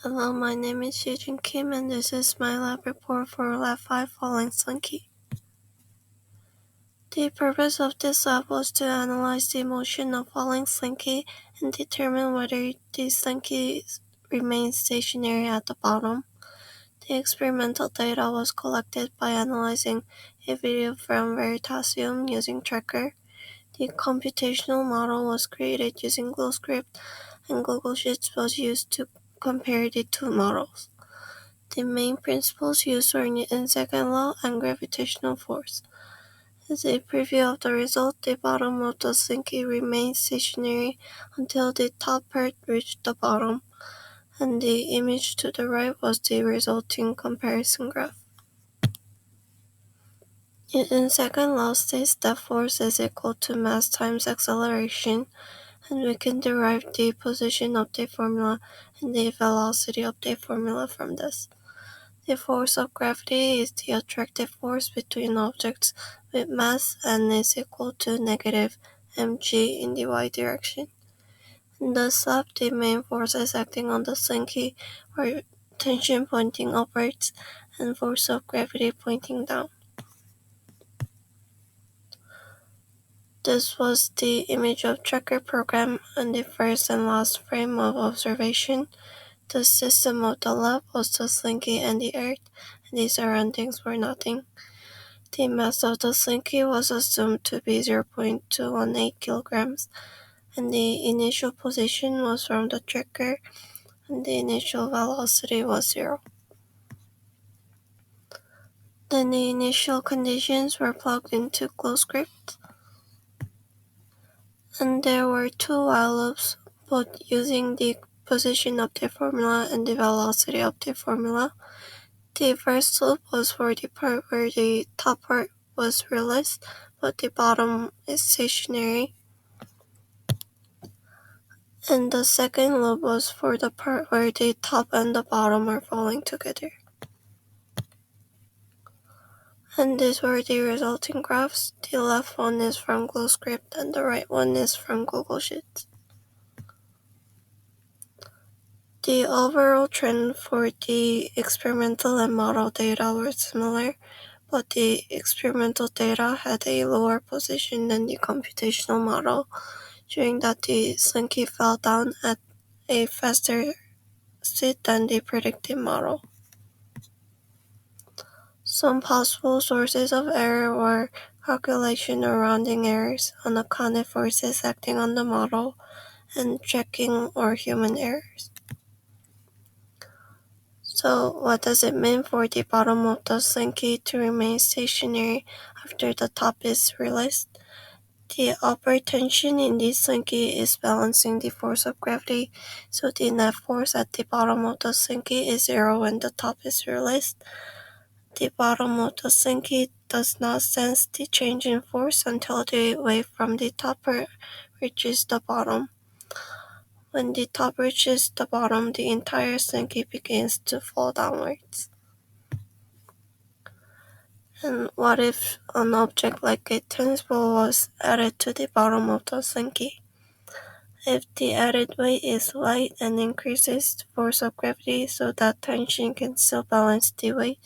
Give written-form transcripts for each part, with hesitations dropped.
Hello, my name is Yujin Kim and this is my lab report for Lab 5 Falling Slinky. The purpose of this lab was to analyze the motion of falling slinky and determine whether the slinky remains stationary at the bottom. The experimental data was collected by analyzing a video from Veritasium using Tracker. The computational model was created using GlowScript and Google Sheets was used to compare the two models. The main principles used were Newton's second law and gravitational force. As a preview of the result, the bottom of the slinky remained stationary until the top part reached the bottom, and the image to the right was the resulting comparison graph. Newton's second law states that force is equal to mass times acceleration, and we can derive the position of the formula and the velocity of the formula from this. The force of gravity is the attractive force between objects with mass and is equal to negative mg in the y direction. In the slab, the main forces acting on the slinky are tension pointing upwards and force of gravity pointing down. This was the image of tracker program and the first and last frame of observation. The system of the lab was the slinky and the earth, and the surroundings were nothing. The mass of the slinky was assumed to be 0.218 kilograms, and the initial position was from the tracker, and the initial velocity was 0. Then the initial conditions were plugged into GlowScript, and there were two while loops, both using the position of the formula and the velocity of the formula. The first loop was for the part where the top part was released, but the bottom is stationary. And the second loop was for the part where the top and the bottom are falling together. And these were the resulting graphs. The left one is from GlowScript and the right one is from Google Sheets. The overall trend for the experimental and model data were similar, but the experimental data had a lower position than the computational model, showing that the slinky fell down at a faster speed than the predicted model. Some possible sources of error were calculation or rounding errors, unaccounted forces acting on the model, and checking or human errors. So what does it mean for the bottom of the slinky to remain stationary after the top is released? The upward tension in the slinky is balancing the force of gravity, so the net force at the bottom of the slinky is 0 when the top is released. The bottom of the slinky does not sense the change in force until the wave from the top reaches the bottom. When the top reaches the bottom, the entire slinky begins to fall downwards. And what if an object like a tennis ball was added to the bottom of the slinky? If the added weight is light and increases the force of gravity so that tension can still balance the weight,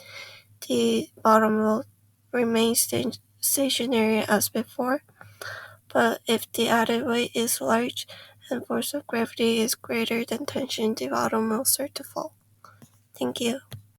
the bottom will remain stationary as before. But if the added weight is large and force of gravity is greater than tension, the bottom will start to fall. Thank you.